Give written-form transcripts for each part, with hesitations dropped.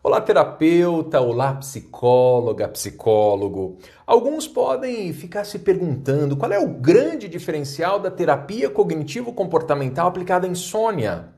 Olá, terapeuta, olá, psicóloga, psicólogo. Alguns podem ficar se perguntando qual é o grande diferencial da terapia cognitivo-comportamental aplicada à insônia.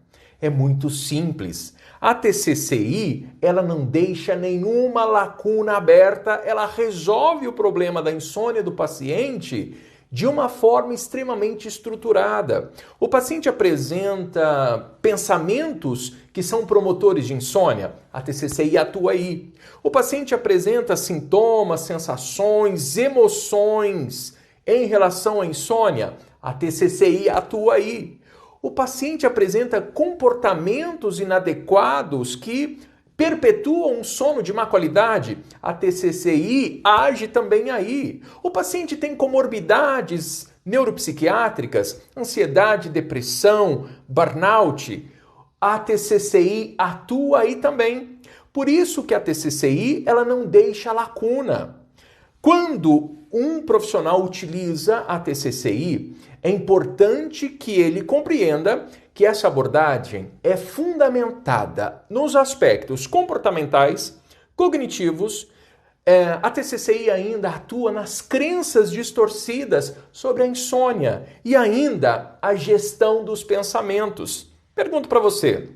É muito simples. A TCCI, ela não deixa nenhuma lacuna aberta, ela resolve o problema da insônia do paciente de uma forma extremamente estruturada. O paciente apresenta pensamentos que são promotores de insônia, a TCCI atua aí. O paciente apresenta sintomas, sensações, emoções em relação à insônia, a TCCI atua aí. O paciente apresenta comportamentos inadequados que perpetuam um sono de má qualidade, a TCCI age também aí. O paciente tem comorbidades neuropsiquiátricas, ansiedade, depressão, burnout, a TCCI atua aí também. Por isso que a TCCI ela não deixa lacuna. Quando um profissional utiliza a TCCI, é importante que ele compreenda que essa abordagem é fundamentada nos aspectos comportamentais, cognitivos. A TCCI ainda atua nas crenças distorcidas sobre a insônia e ainda a gestão dos pensamentos. Pergunto para você,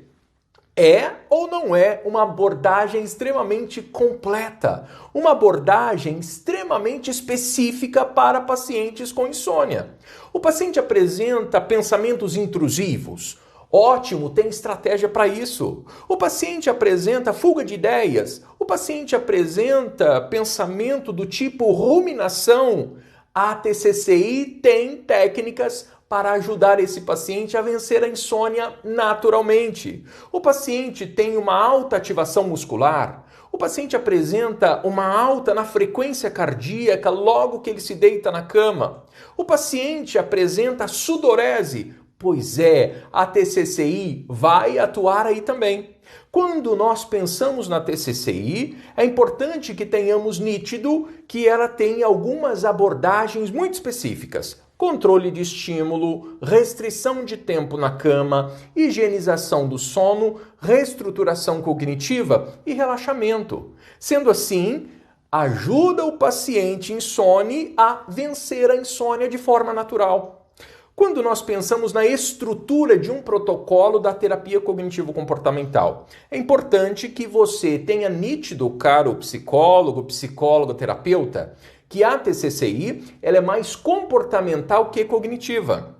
é ou não é uma abordagem extremamente completa? Uma abordagem extremamente específica para pacientes com insônia. O paciente apresenta pensamentos intrusivos. Ótimo, tem estratégia para isso. O paciente apresenta fuga de ideias. O paciente apresenta pensamento do tipo ruminação. A TCCI tem técnicas para ajudar esse paciente a vencer a insônia naturalmente. O paciente tem uma alta ativação muscular. O paciente apresenta uma alta na frequência cardíaca logo que ele se deita na cama. O paciente apresenta sudorese. Pois é, a TCCI vai atuar aí também. Quando nós pensamos na TCCI, é importante que tenhamos nítido que ela tem algumas abordagens muito específicas. Controle de estímulo, restrição de tempo na cama, higienização do sono, reestruturação cognitiva e relaxamento. Sendo assim, ajuda o paciente insone a vencer a insônia de forma natural. Quando nós pensamos na estrutura de um protocolo da terapia cognitivo-comportamental, é importante que você tenha nítido, caro psicólogo, psicóloga, terapeuta, que a TCCI ela é mais comportamental que cognitiva.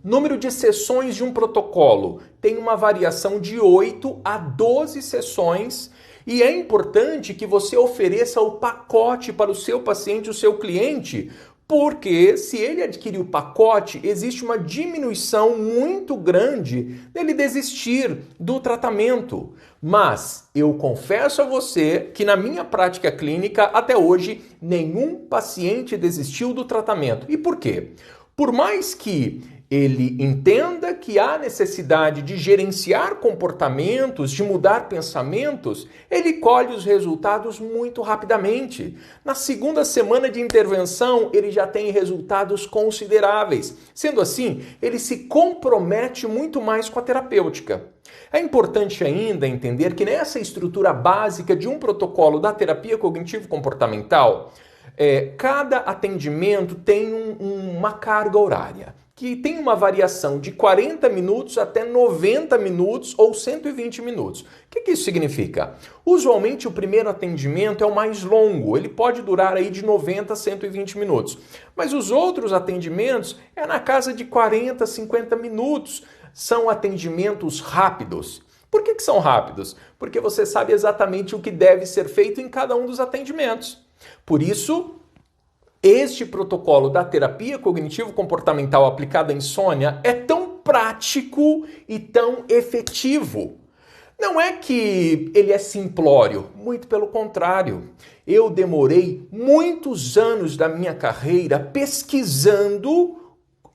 Número de sessões de um protocolo tem uma variação de 8 a 12 sessões e é importante que você ofereça o pacote para o seu paciente, o seu cliente, porque se ele adquirir o pacote, existe uma diminuição muito grande dele desistir do tratamento. Mas eu confesso a você que na minha prática clínica, até hoje, nenhum paciente desistiu do tratamento. E por quê? Por mais que ele entenda que há necessidade de gerenciar comportamentos, de mudar pensamentos, ele colhe os resultados muito rapidamente. Na segunda semana de intervenção, ele já tem resultados consideráveis. Sendo assim, ele se compromete muito mais com a terapêutica. É importante ainda entender que nessa estrutura básica de um protocolo da terapia cognitivo-comportamental, cada atendimento tem uma carga horária, que tem uma variação de 40 minutos até 90 minutos ou 120 minutos. O que isso significa? Usualmente o primeiro atendimento é o mais longo, ele pode durar aí de 90 a 120 minutos. Mas os outros atendimentos é na casa de 40, 50 minutos. São atendimentos rápidos. Por que são rápidos? Porque você sabe exatamente o que deve ser feito em cada um dos atendimentos. Por isso, este protocolo da terapia cognitivo-comportamental aplicada à insônia é tão prático e tão efetivo. Não é que ele é simplório, muito pelo contrário. Eu demorei muitos anos da minha carreira pesquisando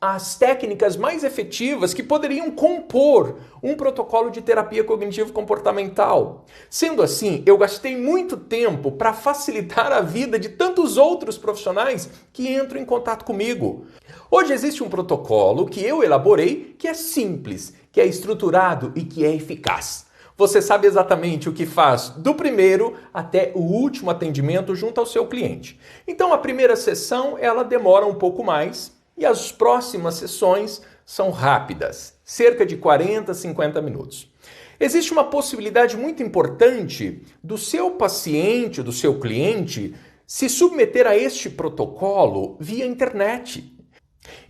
as técnicas mais efetivas que poderiam compor um protocolo de terapia cognitivo-comportamental. Sendo assim, eu gastei muito tempo para facilitar a vida de tantos outros profissionais que entram em contato comigo. Hoje existe um protocolo que eu elaborei que é simples, que é estruturado e que é eficaz. você sabe exatamente o que faz do primeiro até o último atendimento junto ao seu cliente. Então a primeira sessão ela demora um pouco mais e as próximas sessões são rápidas, cerca de 40 a 50 minutos. Existe uma possibilidade muito importante do seu paciente, do seu cliente, se submeter a este protocolo via internet.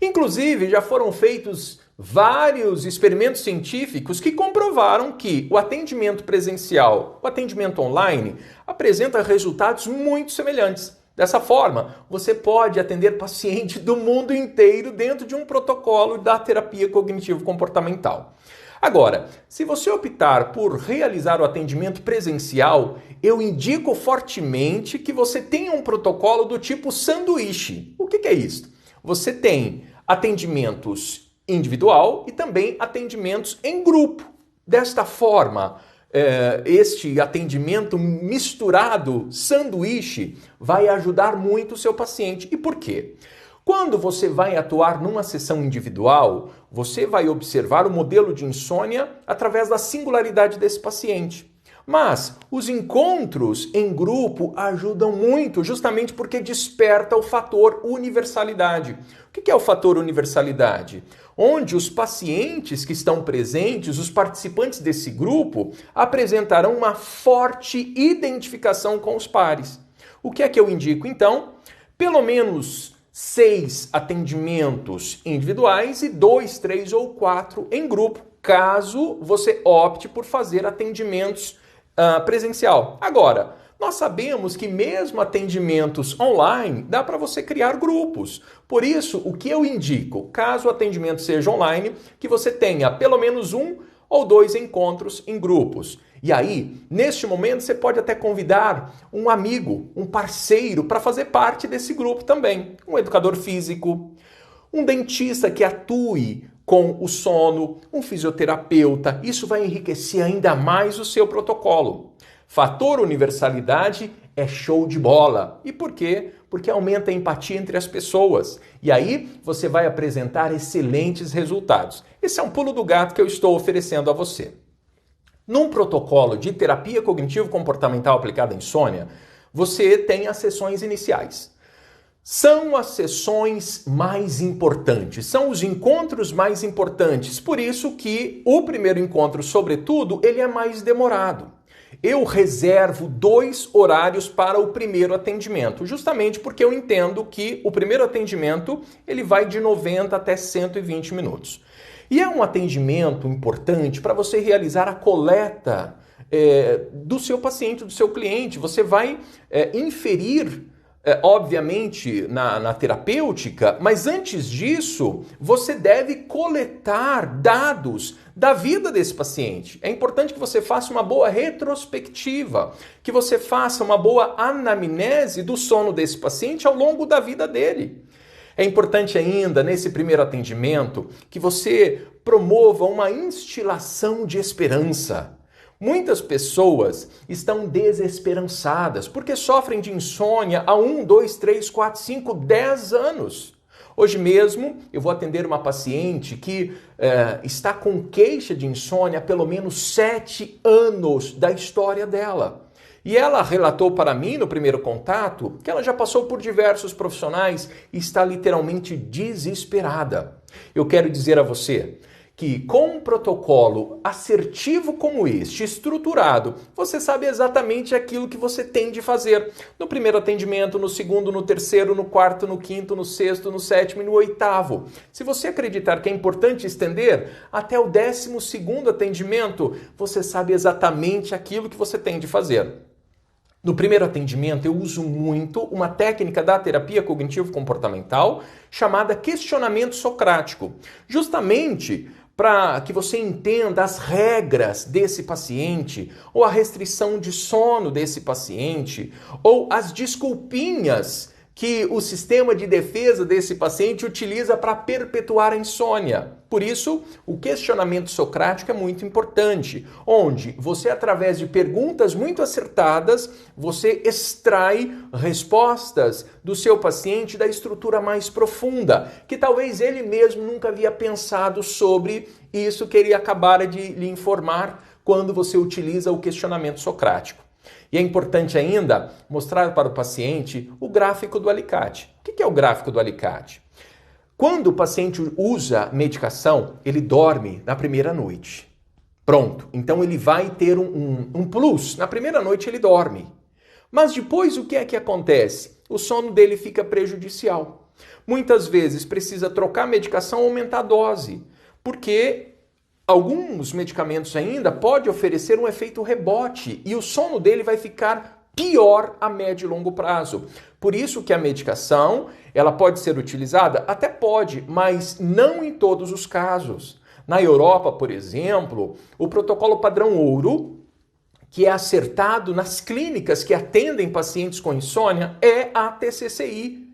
Inclusive, já foram feitos vários experimentos científicos que comprovaram que o atendimento presencial, o atendimento online, apresenta resultados muito semelhantes. Dessa forma, você pode atender paciente do mundo inteiro dentro de um protocolo da terapia cognitivo-comportamental. Agora, se você optar por realizar o atendimento presencial, eu indico fortemente que você tenha um protocolo do tipo sanduíche. O que é isso? Você tem atendimentos individual e também atendimentos em grupo. Desta forma, este atendimento misturado, sanduíche, vai ajudar muito o seu paciente. E por quê? Quando você vai atuar numa sessão individual, você vai observar o modelo de insônia através da singularidade desse paciente. Mas os encontros em grupo ajudam muito, justamente porque desperta o fator universalidade. O que é o fator universalidade? Onde os pacientes que estão presentes, os participantes desse grupo, apresentarão uma forte identificação com os pares. O que é que eu indico, então? Pelo menos 6 atendimentos individuais e 2, 3 ou 4 em grupo, caso você opte por fazer atendimentos presencial. Agora, nós sabemos que mesmo atendimentos online, dá para você criar grupos. Por isso, o que eu indico, caso o atendimento seja online, que você tenha pelo menos 1 ou 2 encontros em grupos. E aí, neste momento, você pode até convidar um amigo, um parceiro, para fazer parte desse grupo também. Um educador físico, um dentista que atue com o sono, um fisioterapeuta. Isso vai enriquecer ainda mais o seu protocolo. Fator universalidade é show de bola. E por quê? Porque aumenta a empatia entre as pessoas. E aí você vai apresentar excelentes resultados. Esse é um pulo do gato que eu estou oferecendo a você. Num protocolo de terapia cognitivo-comportamental aplicada à insônia, você tem as sessões iniciais. São as sessões mais importantes, são os encontros mais importantes. Por isso que o primeiro encontro, sobretudo, ele é mais demorado. Eu reservo 2 horários para o primeiro atendimento, justamente porque eu entendo que o primeiro atendimento ele vai de 90 até 120 minutos. E é um atendimento importante para você realizar a coleta do seu paciente, do seu cliente. Você vai inferir, obviamente, na terapêutica, mas antes disso, você deve coletar dados da vida desse paciente. É importante que você faça uma boa retrospectiva, que você faça uma boa anamnese do sono desse paciente ao longo da vida dele. É importante ainda, nesse primeiro atendimento, que você promova uma instilação de esperança. Muitas pessoas estão desesperançadas porque sofrem de insônia há 1, 2, 3, 4, 5, 10 anos. Hoje mesmo eu vou atender uma paciente que está com queixa de insônia há pelo menos 7 anos da história dela. E ela relatou para mim no primeiro contato que ela já passou por diversos profissionais e está literalmente desesperada. Eu quero dizer a você que com um protocolo assertivo como este, estruturado, você sabe exatamente aquilo que você tem de fazer. No primeiro atendimento, no segundo, no terceiro, no quarto, no quinto, no sexto, no sétimo e no oitavo. Se você acreditar que é importante estender, até o 12º atendimento, você sabe exatamente aquilo que você tem de fazer. No primeiro atendimento, eu uso muito uma técnica da terapia cognitivo-comportamental chamada questionamento socrático, justamente para que você entenda as regras desse paciente, ou a restrição de sono desse paciente, ou as desculpinhas que o sistema de defesa desse paciente utiliza para perpetuar a insônia. Por isso, o questionamento socrático é muito importante, onde você, através de perguntas muito acertadas, você extrai respostas do seu paciente da estrutura mais profunda, que talvez ele mesmo nunca havia pensado sobre isso que ele acabara de lhe informar quando você utiliza o questionamento socrático. E é importante ainda mostrar para o paciente o gráfico do alicate. O que é o gráfico do alicate? Quando o paciente usa medicação, ele dorme na primeira noite. Pronto, então ele vai ter um plus. Na primeira noite ele dorme. Mas depois o que é que acontece? O sono dele fica prejudicial. Muitas vezes precisa trocar a medicação ou aumentar a dose, porque alguns medicamentos ainda podem oferecer um efeito rebote e o sono dele vai ficar pior a médio e longo prazo. Por isso que a medicação, ela pode ser utilizada? Até pode, mas não em todos os casos. Na Europa, por exemplo, o protocolo padrão ouro, que é acertado nas clínicas que atendem pacientes com insônia, é a TCCI.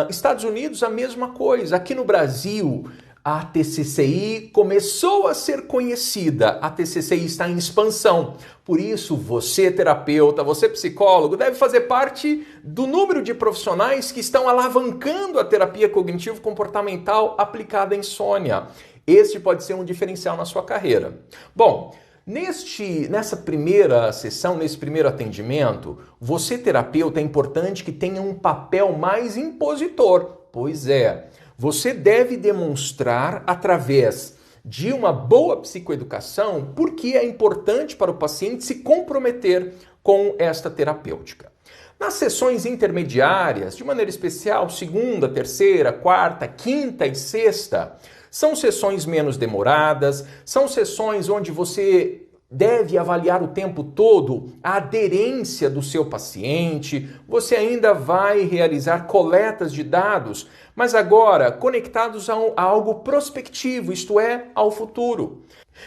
Estados Unidos, a mesma coisa. Aqui no Brasil, a TCCI começou a ser conhecida. A TCCI está em expansão. Por isso, você terapeuta, você psicólogo, deve fazer parte do número de profissionais que estão alavancando a terapia cognitivo-comportamental aplicada à insônia. Este pode ser um diferencial na sua carreira. Bom, nessa primeira sessão, nesse primeiro atendimento, você, terapeuta, é importante que tenha um papel mais impositor. Pois é, você deve demonstrar, através de uma boa psicoeducação, por que é importante para o paciente se comprometer com esta terapêutica. Nas sessões intermediárias, de maneira especial, segunda, terceira, quarta, quinta e sexta, são sessões menos demoradas, são sessões onde você deve avaliar o tempo todo a aderência do seu paciente, você ainda vai realizar coletas de dados, mas agora conectados a algo prospectivo, isto é, ao futuro.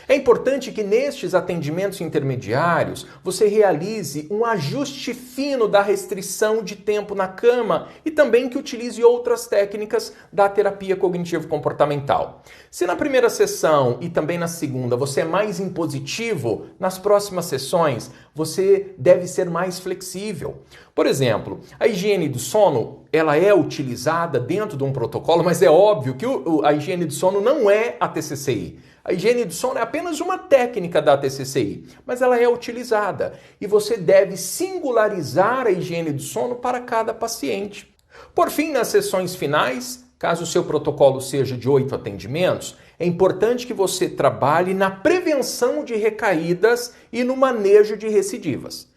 É importante que nestes atendimentos intermediários você realize um ajuste fino da restrição de tempo na cama e também que utilize outras técnicas da terapia cognitivo-comportamental. Se na primeira sessão e também na segunda você é mais impositivo, nas próximas sessões você deve ser mais flexível. Por exemplo, a higiene do sono, ela é utilizada dentro de um protocolo, mas é óbvio que a higiene do sono não é a TCCI. A higiene do sono é apenas uma técnica da TCCI, mas ela é utilizada e você deve singularizar a higiene do sono para cada paciente. Por fim, nas sessões finais, caso o seu protocolo seja de 8 atendimentos, é importante que você trabalhe na prevenção de recaídas e no manejo de recidivas.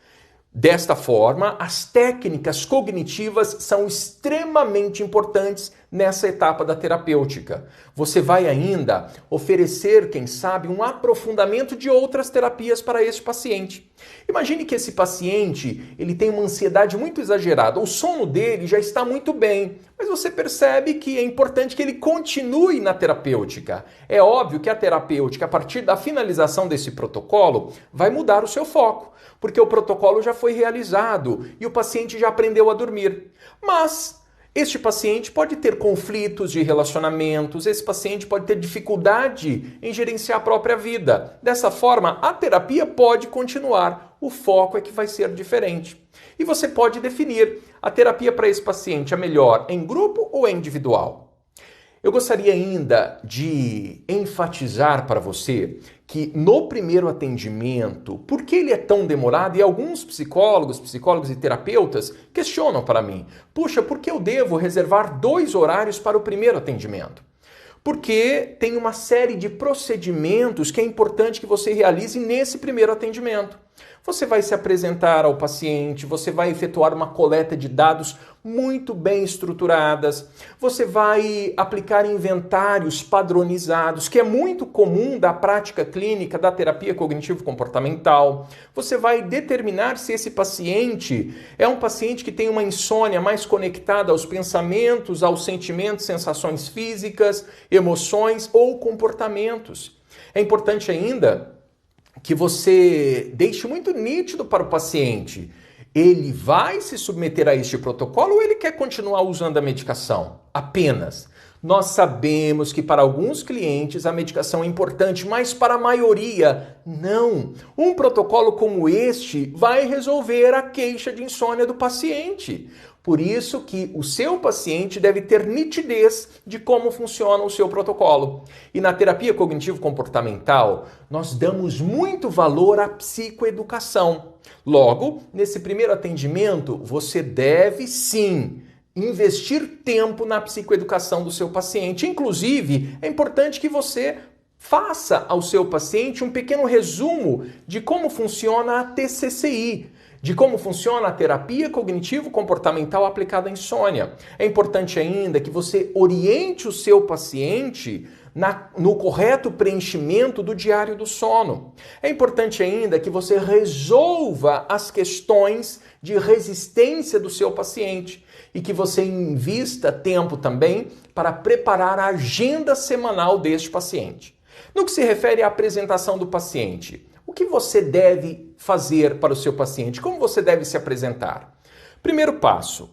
Desta forma, as técnicas cognitivas são extremamente importantes nessa etapa da terapêutica. Você vai ainda oferecer, quem sabe, um aprofundamento de outras terapias para esse paciente. Imagine que esse paciente ele tem uma ansiedade muito exagerada, o sono dele já está muito bem, mas você percebe que é importante que ele continue na terapêutica. É óbvio que a terapêutica, a partir da finalização desse protocolo, vai mudar o seu foco, porque o protocolo já foi realizado e o paciente já aprendeu a dormir. Mas este paciente pode ter conflitos de relacionamentos, esse paciente pode ter dificuldade em gerenciar a própria vida. Dessa forma, a terapia pode continuar, o foco é que vai ser diferente. E você pode definir a terapia para esse paciente é melhor em grupo ou individual. Eu gostaria ainda de enfatizar para você que no primeiro atendimento, por que ele é tão demorado? E alguns psicólogos e terapeutas questionam para mim, puxa, por que eu devo reservar 2 horários para o primeiro atendimento? Porque tem uma série de procedimentos que é importante que você realize nesse primeiro atendimento. Você vai se apresentar ao paciente, você vai efetuar uma coleta de dados muito bem estruturadas, você vai aplicar inventários padronizados, que é muito comum da prática clínica da terapia cognitivo-comportamental. Você vai determinar se esse paciente é um paciente que tem uma insônia mais conectada aos pensamentos, aos sentimentos, sensações físicas, emoções ou comportamentos. É importante ainda que você deixe muito nítido para o paciente. Ele vai se submeter a este protocolo ou ele quer continuar usando a medicação? Apenas. Nós sabemos que para alguns clientes a medicação é importante, mas para a maioria, não. Um protocolo como este vai resolver a queixa de insônia do paciente. Por isso que o seu paciente deve ter nitidez de como funciona o seu protocolo. E na terapia cognitivo-comportamental, nós damos muito valor à psicoeducação. Logo, nesse primeiro atendimento, você deve sim investir tempo na psicoeducação do seu paciente. Inclusive, é importante que você faça ao seu paciente um pequeno resumo de como funciona a TCCI, de como funciona a terapia cognitivo-comportamental aplicada à insônia. É importante ainda que você oriente o seu paciente no correto preenchimento do diário do sono. É importante ainda que você resolva as questões de resistência do seu paciente e que você invista tempo também para preparar a agenda semanal deste paciente. No que se refere à apresentação do paciente, o que você deve fazer para o seu paciente? Como você deve se apresentar? Primeiro passo,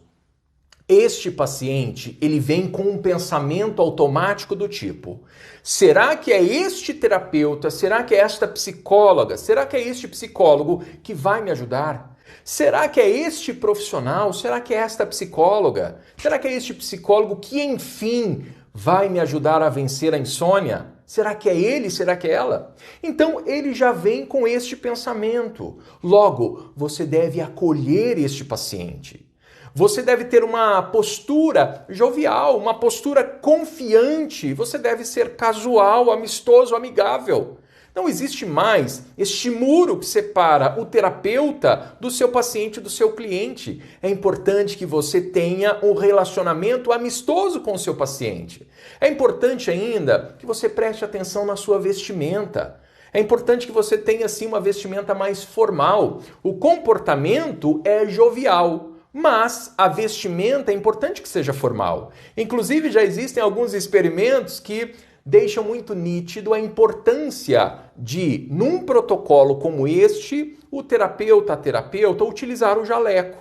este paciente, ele vem com um pensamento automático do tipo: será que é este terapeuta, será que é esta psicóloga, será que é este psicólogo que vai me ajudar? Será que é este profissional, será que é esta psicóloga? Será que é este psicólogo que, enfim, vai me ajudar a vencer a insônia? Será que é ele? Será que é ela? Então, ele já vem com este pensamento. Logo, você deve acolher este paciente. Você deve ter uma postura jovial, uma postura confiante. Você deve ser casual, amistoso, amigável. Não existe mais este muro que separa o terapeuta do seu paciente, do seu cliente. É importante que você tenha um relacionamento amistoso com o seu paciente. É importante ainda que você preste atenção na sua vestimenta. É importante que você tenha, sim, uma vestimenta mais formal. O comportamento é jovial, mas a vestimenta é importante que seja formal. Inclusive, já existem alguns experimentos que deixam muito nítido a importância de, num protocolo como este, o terapeuta, a terapeuta, utilizar o jaleco.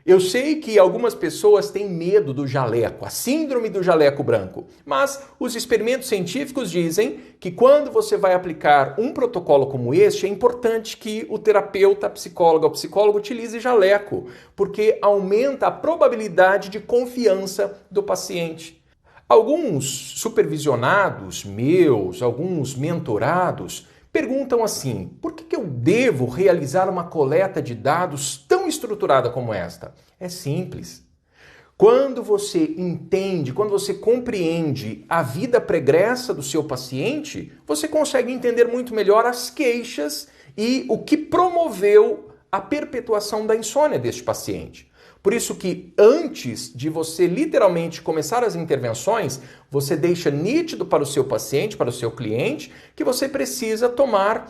Eu sei que algumas pessoas têm medo do jaleco, a síndrome do jaleco branco, mas os experimentos científicos dizem que quando você vai aplicar um protocolo como este, é importante que o terapeuta, a psicóloga ou psicólogo utilize jaleco, porque aumenta a probabilidade de confiança do paciente. Alguns supervisionados meus, alguns mentorados, perguntam assim: por que eu devo realizar uma coleta de dados tão estruturada como esta? É simples. Quando você entende, quando você compreende a vida pregressa do seu paciente, você consegue entender muito melhor as queixas e o que promoveu a perpetuação da insônia deste paciente. Por isso que antes de você literalmente começar as intervenções, você deixa nítido para o seu paciente, para o seu cliente, que você precisa tomar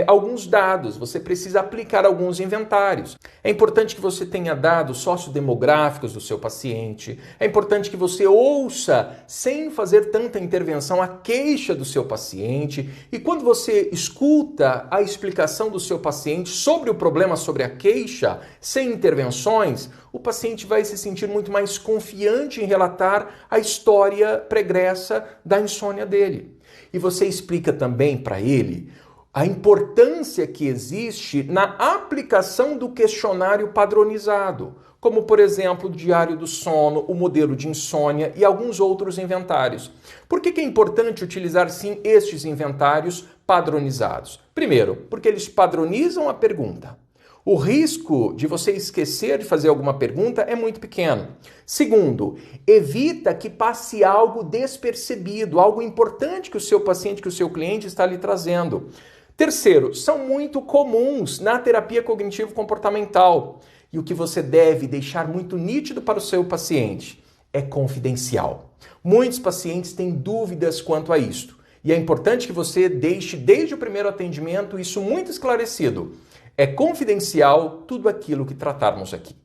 alguns dados, você precisa aplicar alguns inventários. É importante que você tenha dados sociodemográficos do seu paciente, é importante que você ouça, sem fazer tanta intervenção, a queixa do seu paciente, e quando você escuta a explicação do seu paciente sobre o problema, sobre a queixa, sem intervenções, o paciente vai se sentir muito mais confiante em relatar a história pregressa da insônia dele. E você explica também para ele a importância que existe na aplicação do questionário padronizado, como, por exemplo, o diário do sono, o modelo de insônia e alguns outros inventários. Por que é importante utilizar, sim, estes inventários padronizados? Primeiro, porque eles padronizam a pergunta. O risco de você esquecer de fazer alguma pergunta é muito pequeno. Segundo, evita que passe algo despercebido, algo importante que o seu paciente, que o seu cliente está lhe trazendo. Terceiro, são muito comuns na terapia cognitivo-comportamental. E o que você deve deixar muito nítido para o seu paciente é confidencial. Muitos pacientes têm dúvidas quanto a isto. E é importante que você deixe desde o primeiro atendimento isso muito esclarecido. É confidencial tudo aquilo que tratarmos aqui.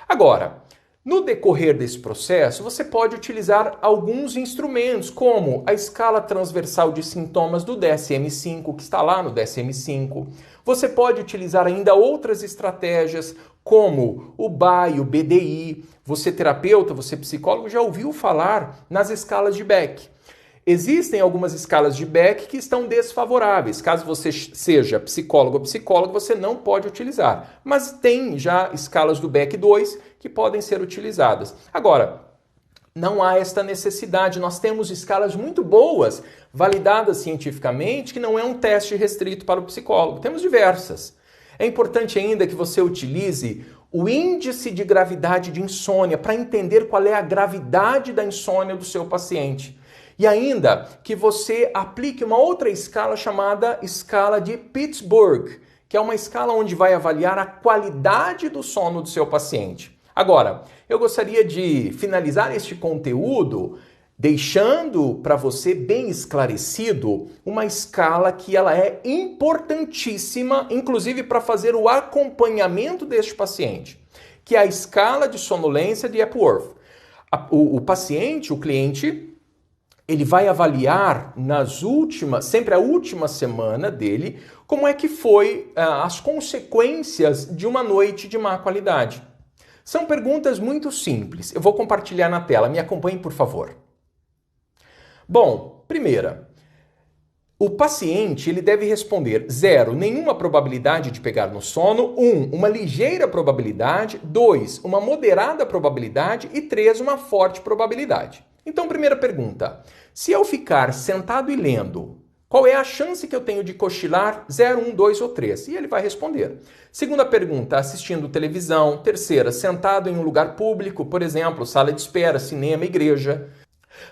Agora, no decorrer desse processo, você pode utilizar alguns instrumentos, como a escala transversal de sintomas do DSM-5, que está lá no DSM-5. Você pode utilizar ainda outras estratégias, como o BAI, o BDI. Você terapeuta, você psicólogo, já ouviu falar nas escalas de Beck. Existem algumas escalas de Beck que estão desfavoráveis. Caso você seja psicólogo ou psicóloga, você não pode utilizar. Mas tem já escalas do Beck 2 que podem ser utilizadas. Agora, não há esta necessidade. Nós temos escalas muito boas, validadas cientificamente, que não é um teste restrito para o psicólogo. Temos diversas. É importante ainda que você utilize o índice de gravidade de insônia para entender qual é a gravidade da insônia do seu paciente. E ainda que você aplique uma outra escala chamada escala de Pittsburgh, que é uma escala onde vai avaliar a qualidade do sono do seu paciente. Agora, eu gostaria de finalizar este conteúdo deixando para você bem esclarecido uma escala que ela é importantíssima, inclusive para fazer o acompanhamento deste paciente, que é a escala de sonolência de Epworth. O paciente, o cliente, ele vai avaliar sempre a última semana dele, como é que foi as consequências de uma noite de má qualidade. São perguntas muito simples. Eu vou compartilhar na tela. Me acompanhe, por favor. Bom, primeira, o paciente ele deve responder 0, nenhuma probabilidade de pegar no sono, 1, uma ligeira probabilidade, 2, uma moderada probabilidade e 3, uma forte probabilidade. Então, primeira pergunta, se eu ficar sentado e lendo, qual é a chance que eu tenho de cochilar 0, 1, 2 ou 3? E ele vai responder. Segunda pergunta, assistindo televisão. Terceira, sentado em um lugar público, por exemplo, sala de espera, cinema, igreja.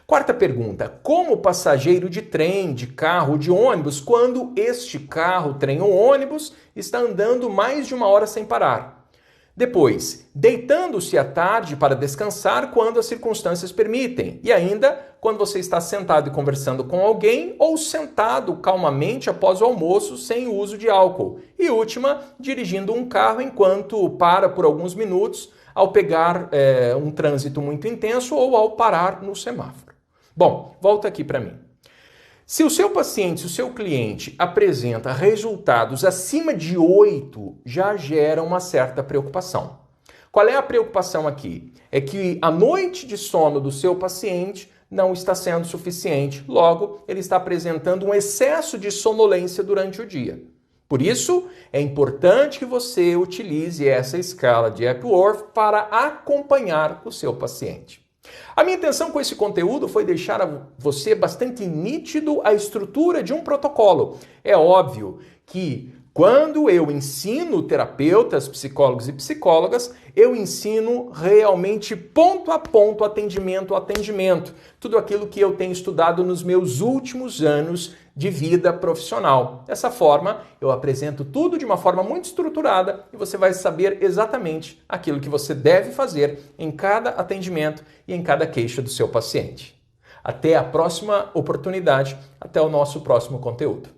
Quarta pergunta, como passageiro de trem, de carro, de ônibus, quando este carro, trem ou ônibus está andando mais de 1 hora sem parar? Depois, deitando-se à tarde para descansar quando as circunstâncias permitem. E ainda, quando você está sentado e conversando com alguém ou sentado calmamente após o almoço sem o uso de álcool. E última, dirigindo um carro enquanto para por alguns minutos ao pegar um trânsito muito intenso ou ao parar no semáforo. Bom, volta aqui para mim. Se o seu paciente, se o seu cliente apresenta resultados acima de 8, já gera uma certa preocupação. Qual é a preocupação aqui? É que a noite de sono do seu paciente não está sendo suficiente. Logo, ele está apresentando um excesso de sonolência durante o dia. Por isso, é importante que você utilize essa escala de Epworth para acompanhar o seu paciente. A minha intenção com esse conteúdo foi deixar a você bastante nítido a estrutura de um protocolo. É óbvio que quando eu ensino terapeutas, psicólogos e psicólogas, eu ensino realmente ponto a ponto, atendimento a atendimento, tudo aquilo que eu tenho estudado nos meus últimos anos de vida profissional. Dessa forma, eu apresento tudo de uma forma muito estruturada e você vai saber exatamente aquilo que você deve fazer em cada atendimento e em cada queixa do seu paciente. Até a próxima oportunidade, até o nosso próximo conteúdo.